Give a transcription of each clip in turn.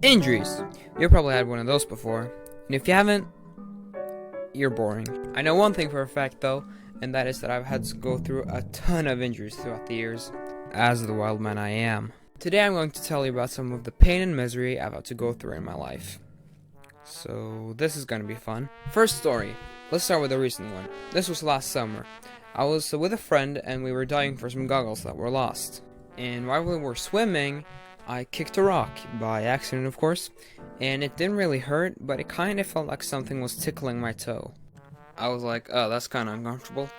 Injuries. You probably had one of those before. And if you haven't, you're boring. I know one thing for a fact though, and that is that I've had to go through a ton of injuries throughout the years, as the wild man I am. Today I'm going to tell you about some of the pain and misery I've had to go through in my life. So this is gonna be fun. First story. Let's start with a recent one. This was last summer. I was with a friend and we were diving for some goggles that were lost. And while we were swimming, I kicked a rock, by accident of course, and it didn't really hurt, but it kind of felt like something was tickling my toe. I was like, oh, that's kind of uncomfortable.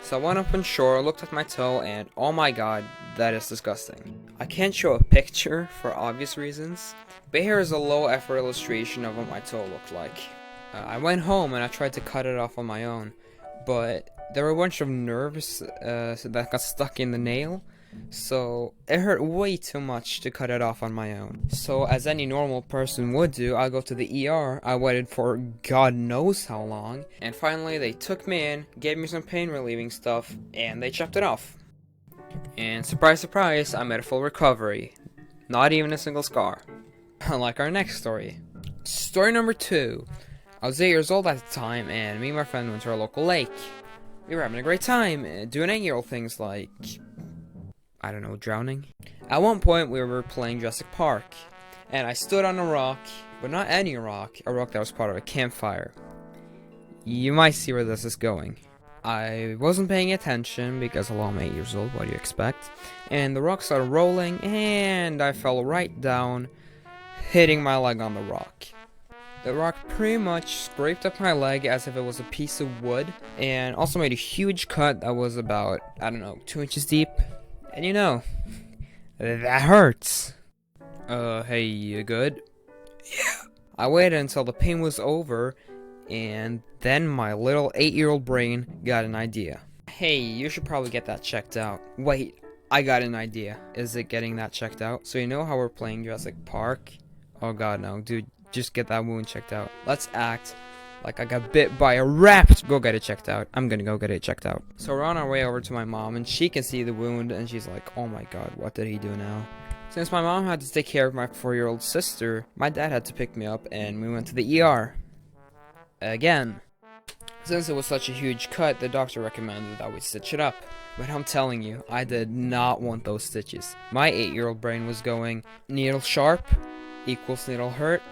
So I went up on shore, looked at my toe, and oh my god, that is disgusting. I can't show a picture for obvious reasons, but here is a low effort illustration of what my toe looked like. I went home and I tried to cut it off on my own, but there were a bunch of nerves that got stuck in the nail, so it hurt way too much to cut it off on my own. So as any normal person would do, I go to the ER, I waited for God knows how long, and finally they took me in, gave me some pain relieving stuff, and they chopped it off. And surprise surprise, I made a full recovery. Not even a single scar. Unlike our next story. Story number 2. I was 8 years old at the time, and me and my friend went to our local lake. We were having a great time, doing 8-year-old things like, I don't know, drowning. At one point, we were playing Jurassic Park, and I stood on a rock, but not any rock, a rock that was part of a campfire. You might see where this is going. I wasn't paying attention, because hello, I'm 8 years old, what do you expect? And the rock started rolling, and I fell right down, hitting my leg on the rock. The rock pretty much scraped up my leg as if it was a piece of wood, and also made a huge cut that was about, I don't know, 2 inches deep. And you know, that hurts. Hey, you good? Yeah. I waited until the pain was over, and then my little 8-year-old brain got an idea. Hey, you should probably get that checked out. Wait, I got an idea. Is it getting that checked out? So you know how we're playing Jurassic Park? Oh god, no, dude. Just get that wound checked out. Let's act like I got bit by a rat. Go get it checked out. I'm gonna go get it checked out. So we're on our way over to my mom, and she can see the wound, and she's like, oh my god, what did he do now? Since my mom had to take care of my 4-year-old sister, my dad had to pick me up, and we went to the ER. Again. Since it was such a huge cut, the doctor recommended that we stitch it up. But I'm telling you, I did not want those stitches. My 8-year-old brain was going, needle sharp equals needle hurt.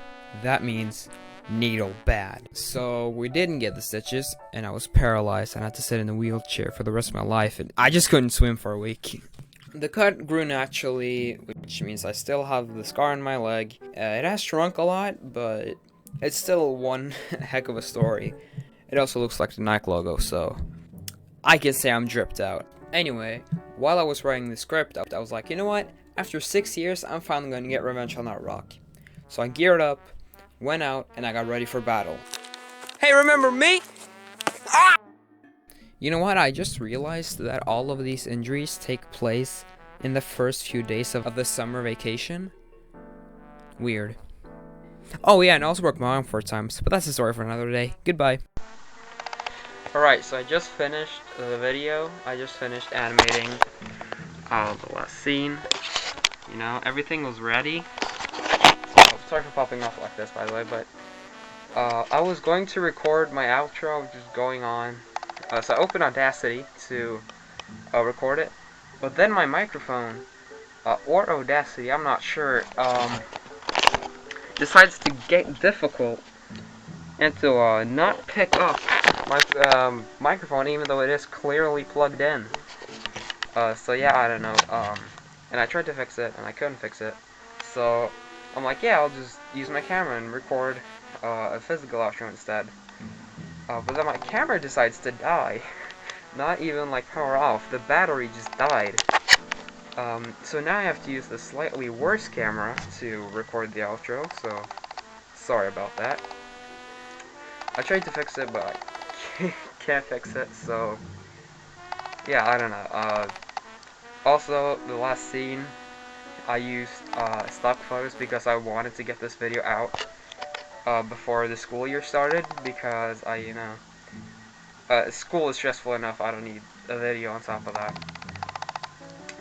That means needle bad. So we didn't get the stitches, and I was paralyzed and I had to sit in a wheelchair for the rest of my life, and I just couldn't swim for a week. The cut grew naturally, which means I still have the scar on my leg. It has shrunk a lot, but it's still one heck of a story. It also looks like the Nike logo, so I can say I'm dripped out. Anyway, while I was writing the script, I was like, you know what? After 6 years, I'm finally going to get revenge on that rock. So I geared up, went out, and I got ready for battle. Hey, remember me? Ah! You know what? I just realized that all of these injuries take place in the first few days of the summer vacation. Weird. Oh yeah, and I also broke my arm 4 times, but that's a story for another day. Goodbye. Alright, so I just finished the video. I just finished animating the last scene. You know, everything was ready. Sorry for popping off like this, by the way, but I was going to record my outro, which is going on. So I opened Audacity to record it, but then my microphone, or Audacity, I'm not sure, decides to get difficult and to not pick up my microphone, even though it is clearly plugged in. So yeah, I don't know. And I tried to fix it, and I couldn't fix it. So I'm like, yeah, I'll just use my camera and record a physical outro instead. But then my camera decides to die. Not even like power off, the battery just died. So now I have to use the slightly worse camera to record the outro, so sorry about that. I tried to fix it, but I can't fix it, so yeah, I don't know. Also, the last scene, I used stock photos because I wanted to get this video out before the school year started, because school is stressful enough, I don't need a video on top of that.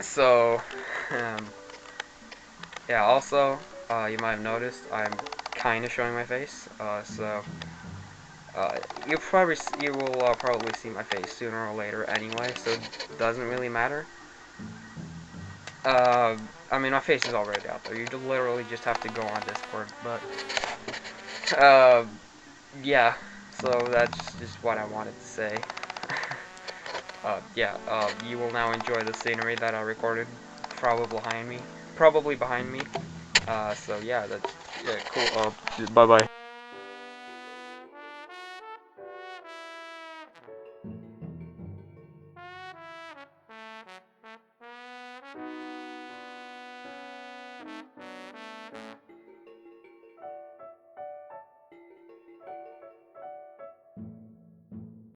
So, yeah, also, you might have noticed I'm kind of showing my face. You will probably see my face sooner or later anyway, so it doesn't really matter. I mean, my face is already out there. You literally just have to go on Discord. But yeah. So that's just what I wanted to say. Yeah. You will now enjoy the scenery that I recorded, probably behind me. So yeah, that's yeah, cool. Bye bye.